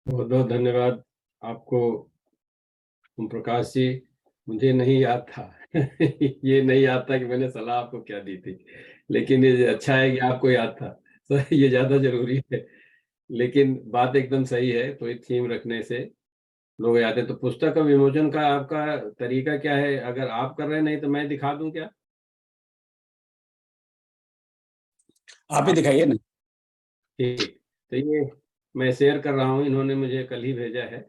बहुत बहुत धन्यवाद आपको ओम प्रकाश जी। मुझे नहीं याद था ये नहीं याद था कि मैंने सलाह आपको क्या दी थी, लेकिन ये अच्छा है कि आपको याद था। तो ये ज्यादा जरूरी है। लेकिन बात एकदम सही है, कोई थीम रखने से लोग याद है। तो पुस्तक का विमोचन का आपका तरीका क्या है? अगर आप कर रहे हैं, नहीं तो मैं दिखा दूं क्या? आप ही दिखाइए ना। ठीक। तो ये मैं शेयर कर रहा हूँ, इन्होंने मुझे कल ही भेजा है।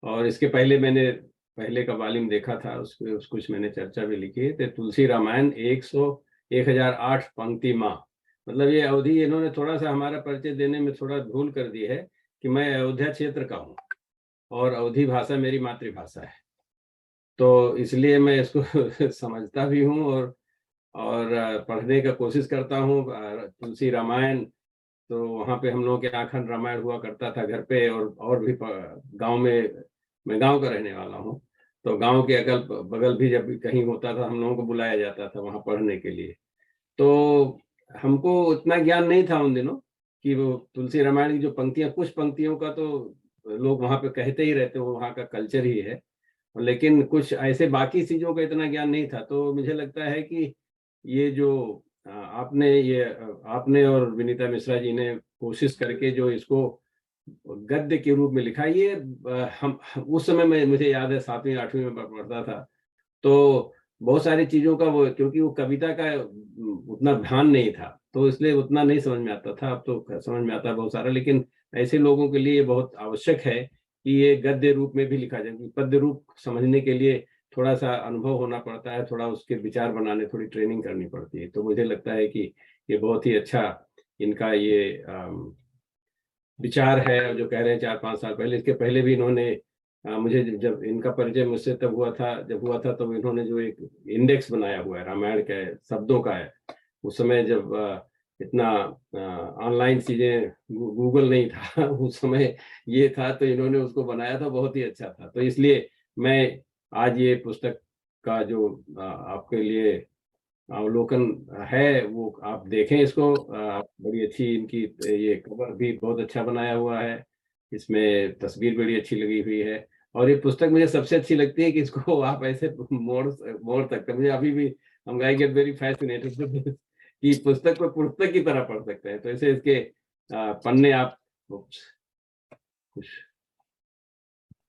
और इसके पहले मैंने पहले का वाल्यूम देखा था, उस कुछ मैंने चर्चा भी लिखी है। तो तुलसी रामायण 1008 पंक्ति माँ, मतलब ये अवधि इन्होंने थोड़ा सा हमारा परिचय देने में थोड़ा भूल कर दी है कि मैं अयोध्या क्षेत्र का हूँ और अवधी भाषा मेरी मातृभाषा है। तो इसलिए मैं इसको समझता भी हूँ और पढ़ने का कोशिश करता हूँ। तुलसी रामायण, तो वहाँ पे हम लोगों के आखंड रामायण हुआ करता था घर पे, और भी गांव में। मैं गांव का रहने वाला हूँ, तो गांव के अगल बगल भी जब भी कहीं होता था, हम लोगों को बुलाया जाता था वहाँ पढ़ने के लिए। तो हमको उतना ज्ञान नहीं था उन दिनों कि वो तुलसी रामायण की जो पंक्तियां, कुछ पंक्तियों का तो लोग वहाँ पे कहते ही रहते हो, वहाँ का कल्चर ही है। लेकिन कुछ ऐसे बाकी चीजों का इतना ज्ञान नहीं था। तो मुझे लगता है कि ये जो आपने और विनीता मिश्रा जी ने कोशिश करके जो इसको गद्य के रूप में लिखा, ये हम उस समय में, मुझे याद है 7वीं 8वीं में पढ़ता था। तो बहुत सारी चीजों का वो, क्योंकि वो कविता का उतना ध्यान नहीं था, तो इसलिए उतना नहीं समझ में आता था। अब तो समझ में आता है बहुत सारा, लेकिन ऐसे लोगों के लिए ये बहुत आवश्यक है कि ये गद्य रूप में भी लिखा जाए। पद्य रूप समझने के लिए थोड़ा सा अनुभव होना पड़ता है, थोड़ा उसके विचार बनाने, थोड़ी ट्रेनिंग करनी पड़ती है। तो मुझे लगता है कि ये बहुत ही अच्छा इनका ये विचार है जो कह रहे हैं 4-5 साल पहले। इसके पहले भी इन्होंने मुझे जब इनका परिचय मुझसे तब हुआ था, जब हुआ था, तो इन्होंने जो एक इंडेक्स बनाया हुआ है रामायण के शब्दों का है। उस समय जब इतना ऑनलाइन चीजें, गूगल नहीं था उस समय ये था, तो इन्होंने उसको बनाया था, बहुत ही अच्छा था। तो इसलिए मैं आज ये पुस्तक का जो आपके लिए अवलोकन है, वो आप देखें इसको। बड़ी अच्छी इनकी ये कवर भी बहुत अच्छा बनाया हुआ है, इसमें तस्वीर बड़ी अच्छी लगी हुई है। और ये पुस्तक मुझे सबसे अच्छी लगती है कि इसको आप ऐसे मोड़ मोड़ सकते हैं। मुझे अभी भी, हम आई गेट वेरी फैसिनेटेड कि पुस्तक को पुस्तक की तरह पढ़ सकते हैं। तो ऐसे इसके पन्ने आप, उप्स, कुछ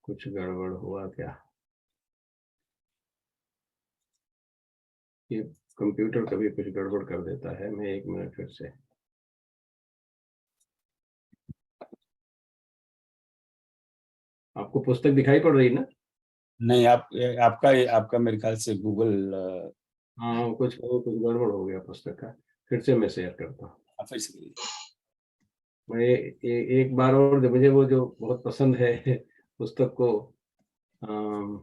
कुछ गड़बड़ हुआ क्या? ये कंप्यूटर कभी कुछ गड़बड़ कर देता है। मैं 1 मिनट फिर से। आपको पुस्तक दिखाई पड़ रही ना? नहीं, आपका आपका मेरे ख्याल से गूगल हाँ, कुछ गड़बड़ हो गया पुस्तक का। फिर से मैं शेयर करता हूँ। फिर से। मैं एक बार और मुझे वो जो बहुत पसंद है पुस्तक को, अम,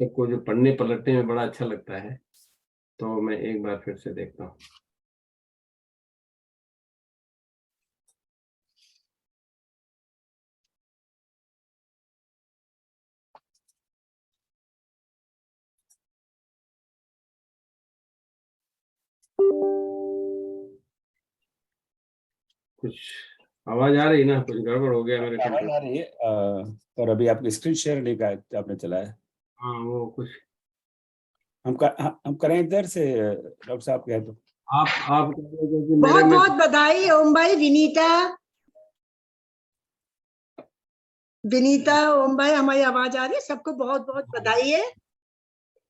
पुस्तक को जो पढ़ने पलटने में बड़ा अच्छा लगता है, तो मैं एक बार फिर से देखता हूँ। कुछ आवाज आ रही ना? कुछ गड़बड़ हो गया मेरे आवाज आ कंप्यूटर। रही है, पर अभी आपकी स्क्रीन शेयर नहीं का आपने चलाया। हाँ, वो कुछ हम करें इधर से, डॉक्टर साहब कहे तो। आप कह रहे थे कि मेरे बहुत में बहुत बधाई ओम भाई, विनीता ओम भाई, हमारी आवाज आ रही है? सबको बहुत बहुत बधाई है,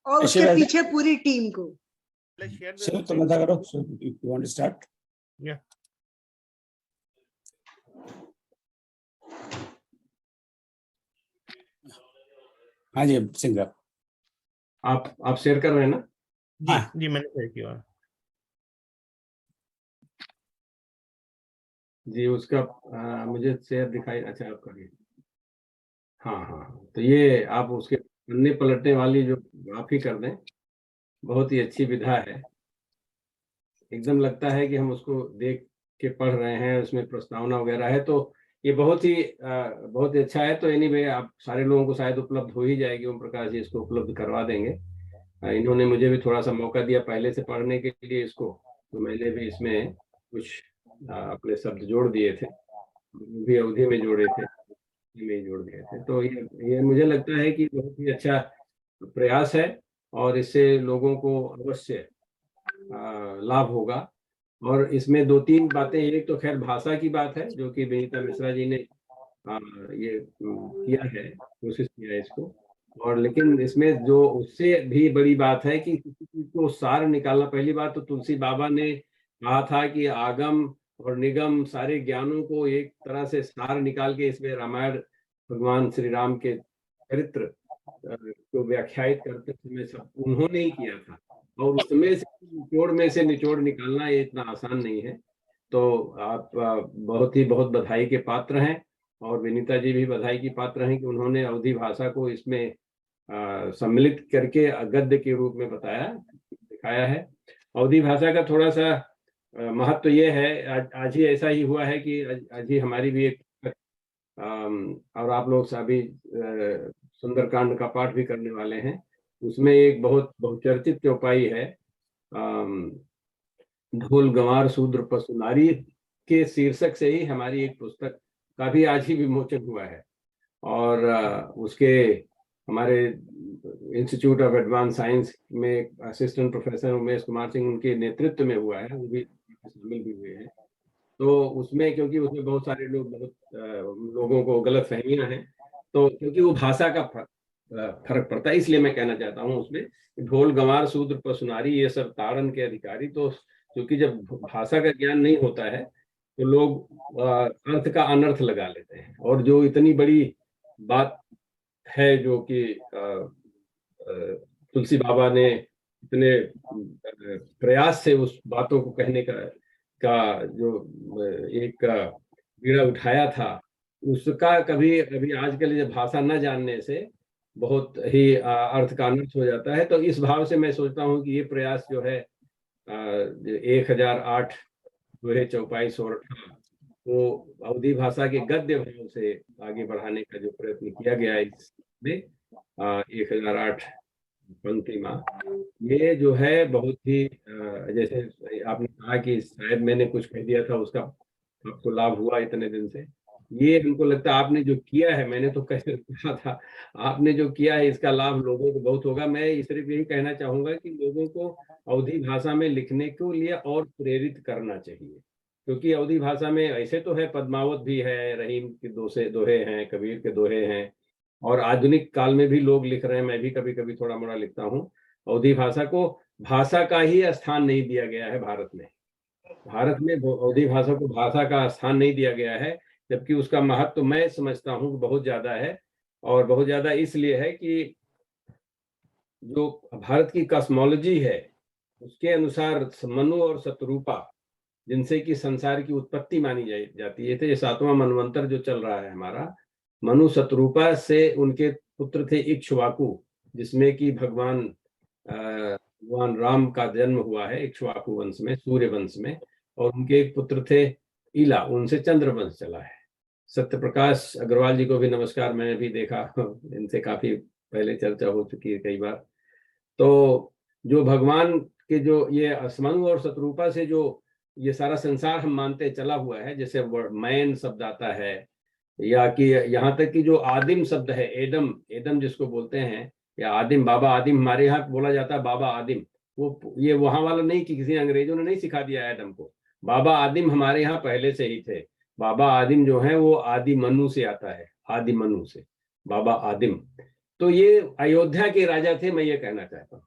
और उसके पीछे पूरी टीम को। शिव तो मत करो, यू वांट टू स्टार्ट? या हाँ जी, सिंह आप शेयर कर रहे हैं ना? जी हाँ। जी, मैंने शेयर किया। जी, उसका मुझे शेयर दिखाई, अच्छा आप करिए। हाँ हाँ हाँ। तो ये आप उसके पन्ने पलटने वाली जो आप ही कर दें, बहुत ही अच्छी विधा है। एकदम लगता है कि हम उसको देख के पढ़ रहे हैं, उसमें प्रस्तावना वगैरह है। तो ये बहुत ही अच्छा है। तो एनीवे, आप सारे लोगों को शायद उपलब्ध हो ही जाएगी, ओम प्रकाश जी इसको उपलब्ध करवा देंगे। इन्होंने मुझे भी थोड़ा सा मौका दिया पहले से पढ़ने के लिए इसको, तो मैंने भी इसमें कुछ अपने शब्द जोड़ दिए थे, भी अवधि में जोड़े थे, में जोड़ दिए थे। तो ये मुझे लगता है कि बहुत ही अच्छा प्रयास है और इससे लोगों को अवश्य लाभ होगा। और इसमें 2-3 बातें, एक तो खैर भाषा की बात है जो कि विनीता मिश्रा जी ने ये किया है, कोशिश किया है इसको। और लेकिन इसमें जो उससे भी बड़ी बात है कि किसी चीज को सार निकालना। पहली बात तो तुलसी बाबा ने कहा था कि आगम और निगम सारे ज्ञानों को एक तरह से सार निकाल के इसमें रामायण भगवान श्री राम के चरित्र को व्याख्यायित करते समय सब उन्होंने ही किया था। और उसमें से निचोड़ निकालना ये इतना आसान नहीं है। तो आप बहुत ही बहुत बधाई के पात्र हैं और विनीता जी भी बधाई की पात्र हैं कि उन्होंने अवधी भाषा को इसमें सम्मिलित करके गद्य के रूप में दिखाया है। अवधी भाषा का थोड़ा सा महत्व तो ये है, आज ही ऐसा ही हुआ है कि आज ही हमारी भी एक और आप लोग सभी सुंदरकांड का पाठ भी करने वाले हैं। उसमें एक बहुत बहुचर्चित चौपाई है, ढोल गंवार शूद्र पशु नारी के शीर्षक से ही हमारी एक पुस्तक का भी आज ही विमोचन हुआ है। और उसके हमारे इंस्टीट्यूट ऑफ एडवांस साइंस में असिस्टेंट प्रोफेसर उमेश कुमार सिंह उनके नेतृत्व में हुआ है, वो भी शामिल भी हुए हैं। तो उसमें क्योंकि उसमें बहुत सारे लोग लोगों को गलत फहमियां हैं, तो क्योंकि वो भाषा का फर्क पड़ता है, इसलिए मैं कहना चाहता हूँ उसमें ढोल गंवार शूद्र पशु नारी ये सब ताड़न के अधिकारी। तो क्योंकि जब भाषा का ज्ञान नहीं होता है तो लोग अर्थ का अनर्थ लगा लेते हैं। और जो इतनी बड़ी बात है जो कि तुलसी बाबा ने इतने प्रयास से उस बातों को कहने का जो एक बीड़ा उठाया था, उसका कभी अभी आजकल जब भाषा न जानने से बहुत ही अर्थ का अनर्थ हो जाता है। तो इस भाव से मैं सोचता हूँ कि ये प्रयास जो है 1008 दोहे चौपाई सोरठा वो अवधी भाषा के गद्य भाव से आगे बढ़ाने का जो प्रयत्न किया गया है इसमें 1008 पंक्तिमा, ये जो है बहुत ही जैसे आपने कहा कि शायद मैंने कुछ कह दिया था, उसका आपको लाभ हुआ इतने दिन से। ये हमको लगता है आपने जो किया है, मैंने तो कैसे कहा था, आपने जो किया है इसका लाभ लोगों को बहुत होगा। मैं सिर्फ यही कहना चाहूंगा कि लोगों को अवधी भाषा में लिखने के लिए और प्रेरित करना चाहिए, क्योंकि अवधी भाषा में ऐसे तो है, पद्मावत भी है, रहीम के दोहे हैं, कबीर के दोहे हैं, और आधुनिक काल में भी लोग लिख रहे हैं। मैं भी कभी कभी थोड़ा मोड़ा लिखता हूँ। अवधी भाषा को भाषा का ही स्थान नहीं दिया गया है भारत में। भारत में अवधी भाषा को भाषा का स्थान नहीं दिया गया है, जबकि उसका महत्व तो मैं समझता हूँ कि बहुत ज्यादा है। और बहुत ज्यादा इसलिए है कि जो भारत की कॉस्मोलॉजी है उसके अनुसार मनु और शतरूपा, जिनसे कि संसार की उत्पत्ति मानी जाती है, तो ये 7वां मनवंतर जो चल रहा है हमारा, मनु शतरूपा से उनके पुत्र थे इक्ष्वाकु, जिसमें कि भगवान राम का जन्म हुआ है इक्ष्वाकु वंश में, सूर्य वंश में। और उनके एक पुत्र थे इला, उनसे चंद्र वंश चला है। सत्य प्रकाश अग्रवाल जी को भी नमस्कार, मैंने भी देखा, इनसे काफी पहले चर्चा हो चुकी है कई बार। तो जो भगवान के जो ये मनु और शतरूपा से जो ये सारा संसार हम मानते चला हुआ है, जैसे मैन शब्द आता है, या कि यहाँ तक कि जो आदिम शब्द है एडम, एडम जिसको बोलते हैं, या आदिम, बाबा आदिम हमारे यहाँ बोला जाता है, बाबा आदिम। वो ये वहां वाला नहीं कि किसी अंग्रेजों ने नहीं सिखा दिया एडम को, बाबा आदिम हमारे यहाँ पहले से ही थे। बाबा आदिम जो है वो आदि मनु से आता है, आदि मनु से बाबा आदिम। तो ये अयोध्या के राजा थे, मैं ये कहना चाहता हूँ।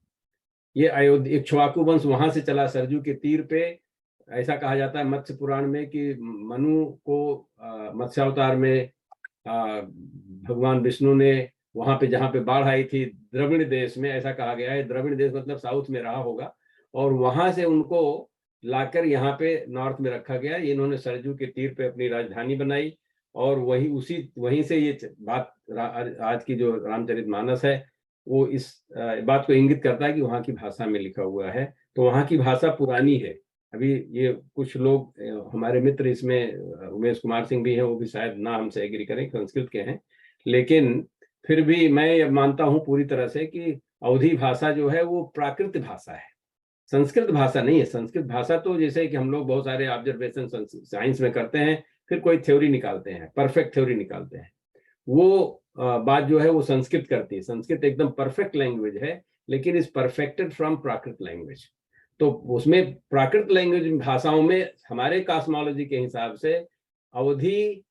ये अयोध्या इक्ष्वाकु वंश वहां से चला सरजू के तीर पे। ऐसा कहा जाता है मत्स्य पुराण में कि मनु को मत्स्यावतार में भगवान विष्णु ने वहां पे जहाँ पे बाढ़ आई थी द्रविड़ देश में, ऐसा कहा गया है, द्रविड़ देश मतलब साउथ में रहा होगा, और वहां से उनको लाकर यहाँ पे नॉर्थ में रखा गया। इन्होंने सरजू के तीर पे अपनी राजधानी बनाई, और वहीं से ये बात आज की जो रामचरितमानस है वो इस बात को इंगित करता है कि वहाँ की भाषा में लिखा हुआ है। तो वहाँ की भाषा पुरानी है। अभी ये कुछ लोग हमारे मित्र इसमें उमेश कुमार सिंह भी हैं, वो भी शायद ना हमसे एग्री करें, संस्कृत के हैं, लेकिन फिर भी मैं मानता हूँ पूरी तरह से कि अवधी भाषा जो है वो प्राकृत भाषा है। संस्कृत भाषा नहीं है। संस्कृत भाषा तो जैसे कि हम लोग बहुत सारे ऑब्जर्वेशन साइंस में करते हैं, फिर कोई थ्योरी निकालते हैं, परफेक्ट थ्योरी निकालते हैं, वो बात जो है वो संस्कृत करती है। संस्कृत एकदम परफेक्ट लैंग्वेज है, लेकिन is perfected from Prakrit language. तो उसमें प्राकृत लैंग्वेज भाषाओं में हमारे कॉस्मोलॉजी के हिसाब से अवधि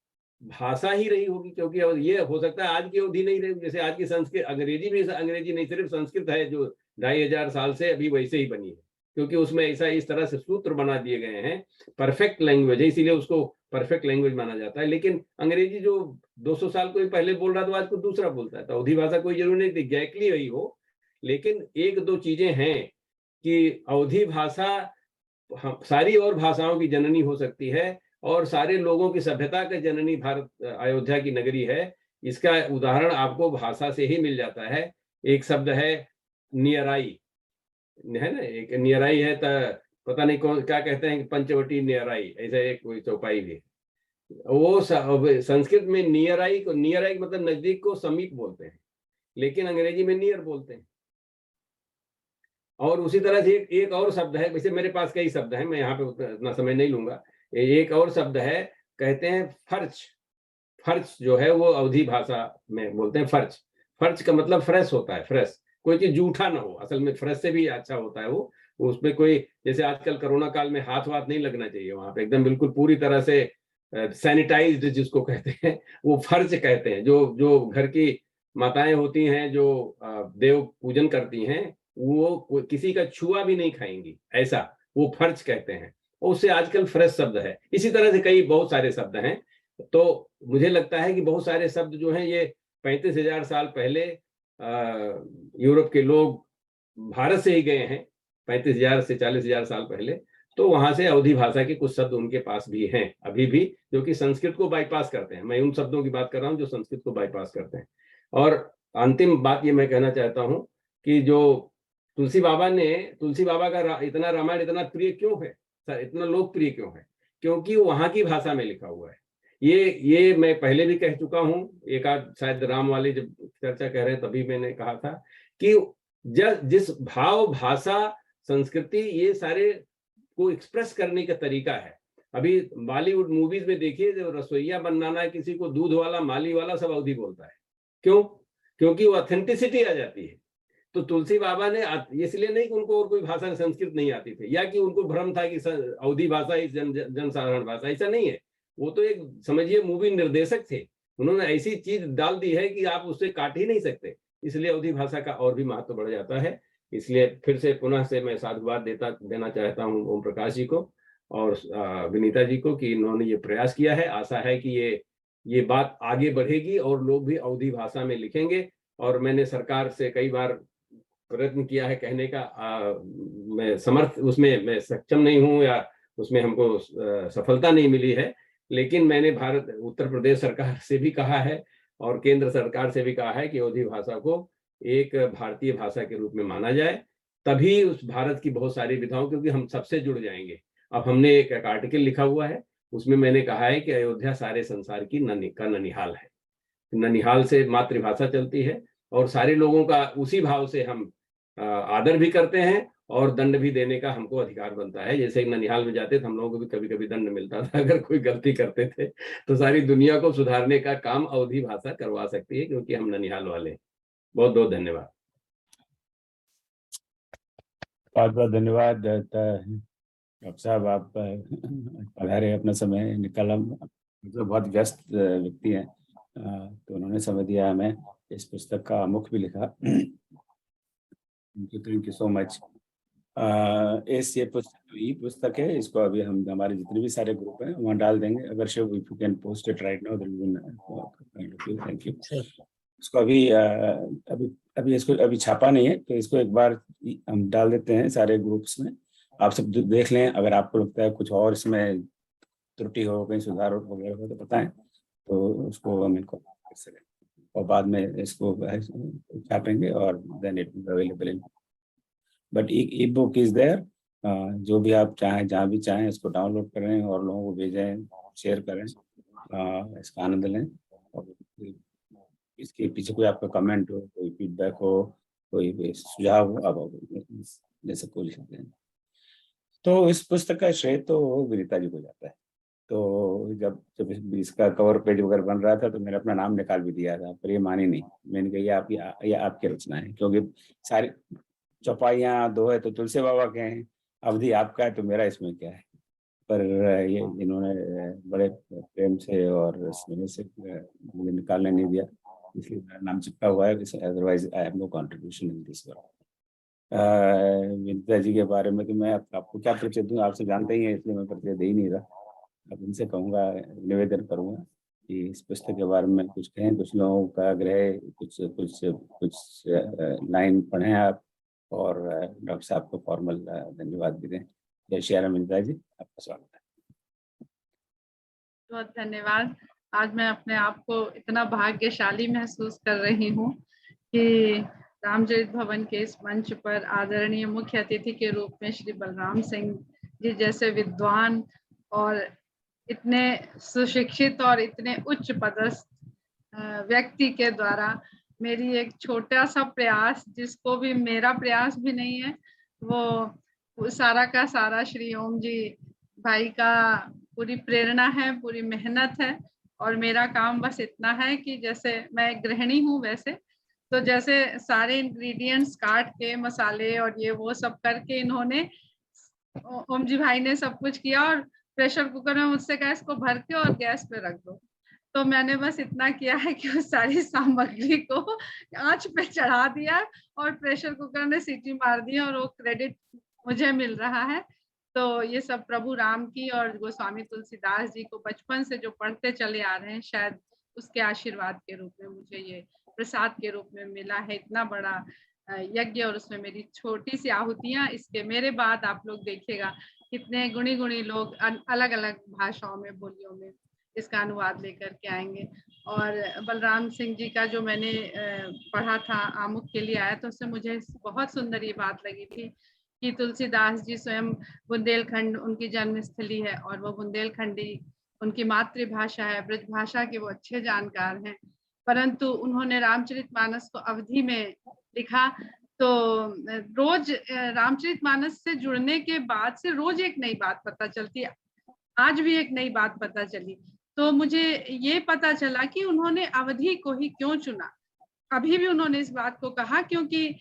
भाषा ही रही होगी, क्योंकि ये हो सकता है आज की अवधि नहीं रही, जैसे आज की संस्कृत, अंग्रेजी भी, अंग्रेजी नहीं सिर्फ संस्कृत है जो 2500 साल से अभी वैसे ही बनी है, क्योंकि उसमें ऐसा इस तरह से सूत्र बना दिए गए हैं, परफेक्ट लैंग्वेज है, इसीलिए उसको परफेक्ट लैंग्वेज माना जाता है। लेकिन अंग्रेजी जो 200 साल कोई पहले बोल रहा था, आज को दूसरा बोलता है, तो अवधि भाषा कोई जरूरी नहीं एग्जैक्टली वही हो, लेकिन एक दो चीजें हैं कि अवधि भाषा सारी और भाषाओं की जननी हो सकती है, और सारे लोगों की सभ्यता का जननी भारत अयोध्या की नगरी है। इसका उदाहरण आपको भाषा से ही मिल जाता है। एक शब्द है नियराई, है ना, एक नियराई है, पता नहीं कौन क्या कहते हैं, पंचवटी नियराई, ऐसे एक कोई चौपाई भी, वो संस्कृत में नियराई को, नियराई मतलब नजदीक को समीप बोलते हैं, लेकिन अंग्रेजी में नियर बोलते हैं। और उसी तरह से एक और शब्द है, वैसे मेरे पास कई शब्द हैं, मैं यहाँ पे उतना समय नहीं लूंगा। एक और शब्द है, कहते हैं फर्च। फर्च जो है वो अवधी भाषा में बोलते हैं फर्च। फर्च का मतलब फ्रेश होता है, फ्रेश, कोई चीज जूठा ना हो, असल में फ्रेश से भी अच्छा होता है वो। उसमें कोई, जैसे आजकल कोरोना काल में हाथ वाथ नहीं लगना चाहिए वहां पे, एकदम बिल्कुल पूरी तरह से सैनिटाइज्ड जिसको कहते हैं, वो फर्च कहते हैं। जो जो घर की माताएं होती हैं, जो देव पूजन करती हैं, वो किसी का छुआ भी नहीं खाएंगी, ऐसा वो फर्ज कहते हैं, और उससे आजकल फ्रेश शब्द है। इसी तरह से कई बहुत सारे शब्द हैं। तो मुझे लगता है कि बहुत सारे शब्द जो हैं ये 35,000 साल पहले यूरोप के लोग भारत से ही गए हैं, 35,000 से 40,000 साल पहले, तो वहां से अवधी भाषा के कुछ शब्द उनके पास भी हैं अभी भी, जो कि संस्कृत को बाईपास करते हैं। मैं उन शब्दों की बात कर रहा हूं जो संस्कृत को बाईपास करते हैं। और अंतिम बात ये मैं कहना चाहता हूं कि जो तुलसी बाबा का इतना रामायण इतना प्रिय क्यों है, इतना लोकप्रिय क्यों है, क्योंकि वहां की भाषा में लिखा हुआ है। ये मैं पहले भी कह चुका हूं, एक आध शायद राम वाले जब चर्चा कह रहे हैं तभी मैंने कहा था कि जिस भाव, भाषा, संस्कृति, ये सारे को एक्सप्रेस करने का तरीका है। अभी बॉलीवुड मूवीज में देखिए, जो रसोईया बनाना है किसी को, दूध वाला, माली वाला, सब अवधि बोलता है। क्यों? क्योंकि वो ऑथेंटिसिटी आ जाती है। तो तुलसी बाबा ने, इसलिए नहीं कि उनको और कोई भाषा संस्कृत नहीं आती थी, या कि उनको भ्रम था कि अवधी भाषा ही जनसाधारण भाषा, ऐसा नहीं है। वो तो एक समझिए मूवी निर्देशक थे, उन्होंने ऐसी चीज डाल दी है कि आप उससे काट ही नहीं सकते, इसलिए अवधी भाषा का और भी महत्व बढ़ जाता है। इसलिए फिर से पुनः से मैं साधुवाद देना चाहता हूँ ओम प्रकाश जी को और विनीता जी को कि इन्होंने ये प्रयास किया है। आशा है कि ये बात आगे बढ़ेगी और लोग भी अवधी भाषा में लिखेंगे। और मैंने सरकार से कई बार प्रयत्न किया है कहने का, मैं समर्थ उसमें मैं सक्षम नहीं हूं, या उसमें हमको सफलता नहीं मिली है, लेकिन मैंने उत्तर प्रदेश सरकार से भी कहा है और केंद्र सरकार से भी कहा है कि अवधी भाषा को एक भारतीय भाषा के रूप में माना जाए, तभी उस भारत की बहुत सारी विधाओं, क्योंकि हम सबसे जुड़ जाएंगे। अब हमने एक आर्टिकल लिखा हुआ है, उसमें मैंने कहा है कि अयोध्या सारे संसार की ननिहाल है, ननिहाल से मातृभाषा चलती है, और सारे लोगों का उसी भाव से हम आदर भी करते हैं और दंड भी देने का हमको अधिकार बनता है। जैसे ननिहाल में जाते थे, हम लोगों को भी कभी कभी दंड मिलता था अगर कोई गलती करते थे, तो सारी दुनिया को सुधारने का काम अवधी भाषा करवा सकती है, क्योंकि हम ननिहाल वाले हैं। बहुत बहुत धन्यवाद। बहुत बहुत धन्यवाद डॉक्टर साहब, आप पधारे, अपना समय निकाला, तो बहुत व्यस्त व्यक्ति हैं, तो उन्होंने समय दिया हमें, इस पुस्तक का मुख भी लिखा। Thank you so much. ये पुस्तक है, इसको अभी हम हमारे जितने भी सारे ग्रुप हैं वहाँ डाल देंगे, अगर Shiv if you can post it right now, thank you. इसको अभी इसको अभी छापा नहीं है, तो इसको एक बार हम डाल देते हैं सारे ग्रुप्स में, आप सब देख लें। अगर आपको लगता है कुछ और इसमें त्रुटि हो, कहीं सुधार वगैरह हो तो बताएं, तो उसको हम इनको कर सकें, और बाद में इसको छापेंगे और then it will available in, but E book is there. जो भी आप चाहें, जहाँ भी चाहें, इसको डाउनलोड करें और लोगों को भेजें, शेयर करें, इसका आनंद लें। और इसके पीछे कोई आपका कमेंट हो, कोई फीडबैक हो, कोई सुझाव हो, आप जैसे कोई लिख सकते हैं। तो इस पुस्तक का श्रेय तो विनीता जी को जाता है। तो जब जब इसका कवर पेज वगैरह बन रहा था तो मैंने अपना नाम निकाल भी दिया था, पर ये मानी नहीं। मैंने कहा ये आपकी रचना है, क्योंकि सारी चौपाइयाँ दो है तो तुलसी बाबा के हैं, अवधि आपका है, तो मेरा इसमें क्या है। पर ये इन्होंने बड़े प्रेम से और स्नेह से मुझे निकालने नहीं दिया, इसलिए मेरा नाम चिपका हुआ है। Otherwise I have no contribution in this work. Vinita ji के बारे में तो मैं आपको क्या परिचय दूं, आपसे जानते ही हैं, इसलिए मैं परिचय दे ही नहीं रहा। अब इनसे कहूँगा, निवेदन करूँगा कि इस पुस्तक के बारे में कुछ कहें। कुछ लोगों का आग्रह, कुछ कुछ कुछ लाइन पढ़ें आप, और डॉक्टर साहब को फॉर्मल धन्यवाद भी दें। जय श्री राम। विनीता जी, आपका स्वागत है। बहुत धन्यवाद। आज मैं अपने आप को इतना भाग्यशाली महसूस कर रही हूँ कि रामचरित भवन के इस मंच पर आदरणीय मुख्य अतिथि के रूप में श्री बलराम सिंह जी जैसे विद्वान और इतने सुशिक्षित और इतने उच्च पदस्थ व्यक्ति के द्वारा मेरी एक छोटा सा प्रयास, जिसको भी मेरा प्रयास भी नहीं है, वो सारा का सारा श्री ओम जी भाई का पूरी प्रेरणा है, पूरी मेहनत है। और मेरा काम बस इतना है कि जैसे मैं गृहिणी हूँ, वैसे तो जैसे सारे इंग्रेडिएंट्स काट के मसाले और ये वो सब करके इन्होंने, ओम जी भाई ने सब कुछ किया और प्रेशर कुकर में मुझसे कहा इसको भर के और गैस पे रख दो। तो मैंने बस इतना किया है कि उस सारी सामग्री को आंच पे चढ़ा दिया और प्रेशर कुकर ने सीटी मार दी और वो क्रेडिट मुझे मिल रहा है। तो ये सब प्रभु राम की और गोस्वामी तुलसीदास जी को बचपन से जो पढ़ते चले आ रहे हैं, शायद उसके आशीर्वाद के रूप में मुझे ये प्रसाद के रूप में मिला है। इतना बड़ा यज्ञ और उसमें मेरी छोटी सी आहुतियां। इसके मेरे बाद आप लोग देखिएगा कितने गुणी गुणी लोग अलग अलग भाषाओं में, बोलियों में इसका अनुवाद लेकर के आएंगे। और बलराम सिंह जी का जो मैंने पढ़ा था, आमुख के लिए आया, तो उससे मुझे बहुत सुंदर ये बात लगी थी कि तुलसीदास जी स्वयं बुंदेलखंड उनकी जन्मस्थली है और वो बुंदेलखंडी उनकी मातृभाषा है, ब्रज भाषा के वो अच्छे जानकार हैं। परंतु उन्होंने रामचरितमानस को अवधि में लिखा। तो रोज रामचरितमानस से जुड़ने के बाद से रोज एक नई बात पता चलती है। आज भी एक नई बात पता चली। तो मुझे ये पता चला कि उन्होंने अवधि को ही क्यों चुना। अभी भी उन्होंने इस बात को कहा क्योंकि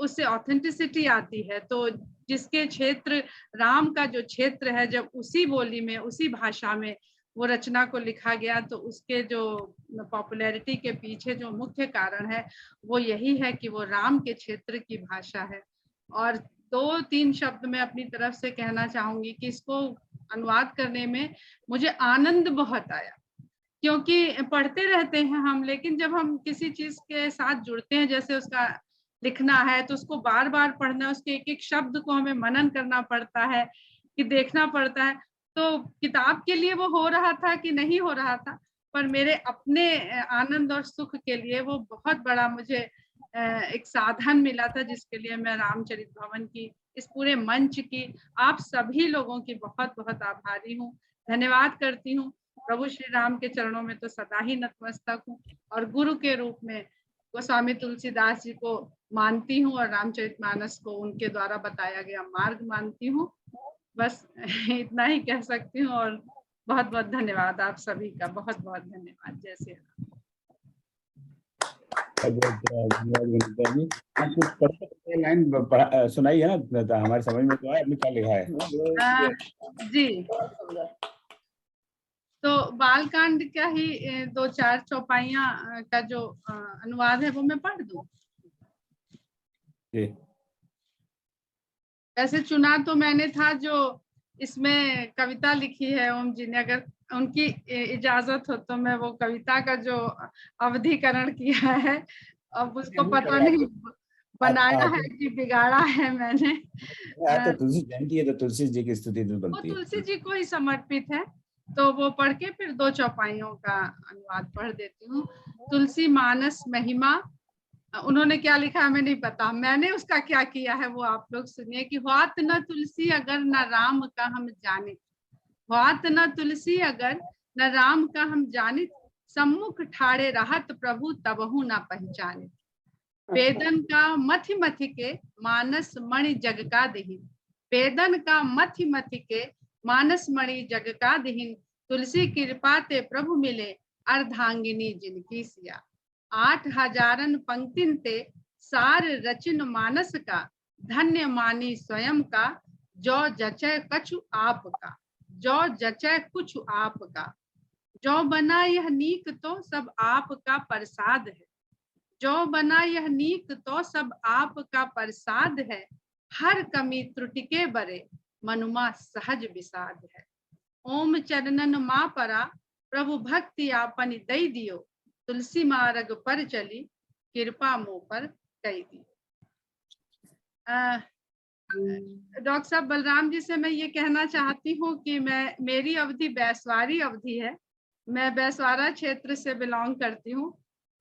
उससे ऑथेंटिसिटी आती है। तो जिसके क्षेत्र, राम का जो क्षेत्र है, जब उसी बोली में, उसी भाषा में वो रचना को लिखा गया, तो उसके जो पॉपुलैरिटी के पीछे जो मुख्य कारण है वो यही है कि वो राम के क्षेत्र की भाषा है। और 2-3 शब्द मैं अपनी तरफ से कहना चाहूंगी कि इसको अनुवाद करने में मुझे आनंद बहुत आया, क्योंकि पढ़ते रहते हैं हम, लेकिन जब हम किसी चीज के साथ जुड़ते हैं, जैसे उसका लिखना है, तो उसको बार बार पढ़ना, उसके एक एक शब्द को हमें मनन करना पड़ता है, कि देखना पड़ता है। तो किताब के लिए वो हो रहा था कि नहीं हो रहा था, पर मेरे अपने आनंद और सुख के लिए वो बहुत बड़ा मुझे एक साधन मिला था, जिसके लिए मैं रामचरित भवन की, इस पूरे मंच की, आप सभी लोगों की बहुत बहुत आभारी हूँ, धन्यवाद करती हूँ। प्रभु श्री राम के चरणों में तो सदा ही नतमस्तक हूँ और गुरु के रूप में गोस्वामी तुलसीदास जी को मानती हूँ और रामचरितमानस को उनके द्वारा बताया गया मार्ग मानती हूँ। बस इतना ही कह सकती हूँ और बहुत बहुत धन्यवाद आप सभी का, बहुत बहुत धन्यवाद। जय श्री राम। लाइन सुनाई है ना, हमारे समझ में तो आया आपने क्या लिखा है। जी, तो बालकांड का ही 2-4 चौपाइयां का जो अनुवाद है वो मैं पढ़ दूं। वैसे चुना तो मैंने था जो इसमें कविता लिखी है ओम जी ने, अगर उनकी इजाजत हो तो मैं वो कविता का जो अवधिकरण किया है, अब उसको पता नहीं बनाया है कि बिगाड़ा है मैंने। तो तुलसी जयंती है तो तुलसी जी की स्तुति बनती है, वो तुलसी जी को ही समर्पित है, तो वो पढ़ के फिर 2 चौपाइयों का अनुवाद पढ़ देती हूँ। तुलसी मानस महिमा, उन्होंने क्या लिखा हमें नहीं पता, मैंने उसका क्या किया है वो आप लोग सुनिए कि ह्वात न तुलसी अगर न राम का हम जाने, ह्वात न तुलसी अगर न राम का हम जाने, सम्मुख ठाड़े रहत प्रभु तबहु न पहचाने, वेदन का मथि मथि के मानस मणि जग का देहि, वेदन का मथि मथि के मानस मणि जग का दीन, तुलसी कृपा ते प्रभु मिले अर्धांगिनी जिनकी सिया। 8000 पंक्तिन ते सार रचिन मानस का, धन्य मानी स्वयं का, जो जचय कछु आपका, जो जचय कुछ आपका। जो बना यह नीक तो सब आपका प्रसाद है, जो बना यह नीक तो सब आपका प्रसाद है। हर कमी त्रुटि के बरे मनुमा सहज विषाद है। ओम चरणन माँ परा प्रभु भक्ति आपन दई दियो, तुलसी मार्ग पर चली कृपा मुँह पर कई दियो। डॉक्टर साहब बलराम जी से मैं ये कहना चाहती हूँ कि मेरी अवधि बैसवारी अवधि है। मैं बैसवारा क्षेत्र से बिलोंग करती हूँ,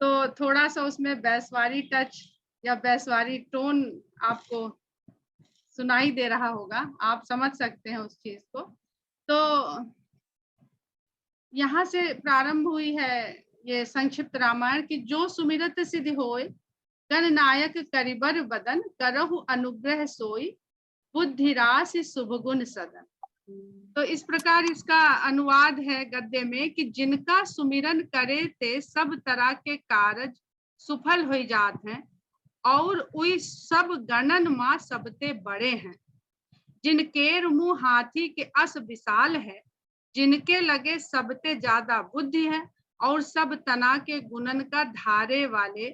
तो थोड़ा सा उसमें बैसवारी टच या बैसवारी टोन आपको सुनाई दे रहा होगा, आप समझ सकते हैं उस चीज को। तो यहाँ से प्रारंभ हुई है ये संक्षिप्त रामायण की। जो सुमिरत सिद्धि होय गणनायक करिबर बदन, करहु अनुग्रह सोई बुद्धि राशि शुभ गुण सदन। तो इस प्रकार इसका अनुवाद है गद्य में कि जिनका सुमिरन करे ते सब तरह के कार्य सफल हो जात हैं, और उई सब गणन माँ सबते बड़े हैं। जिनके मुँह हाथी के अस विशाल है, जिनके लगे सबते ज्यादा बुद्धि है, और सब तना के गुणन का धारे वाले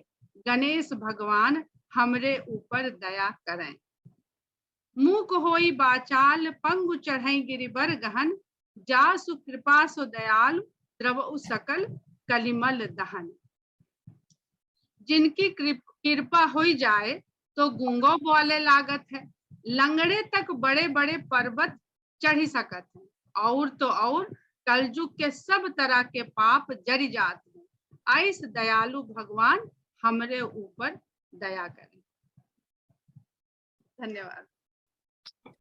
गणेश भगवान हमरे ऊपर दया करें। मूक होई बाचाल पंगु चढ़ई गिरिबर गहन, जासु कृपा सु दयालु द्रवउ सकल कलिमल दहन। जिनकी कृपा हो जाए तो गूंगो बोले लागत है, लंगड़े तक बड़े बड़े पर्वत चढ़ी सकत है, और तो और कलयुग के सब तरह के पाप जरी जाते हैं। ऐस दयालु भगवान हमरे ऊपर दया करें। धन्यवाद।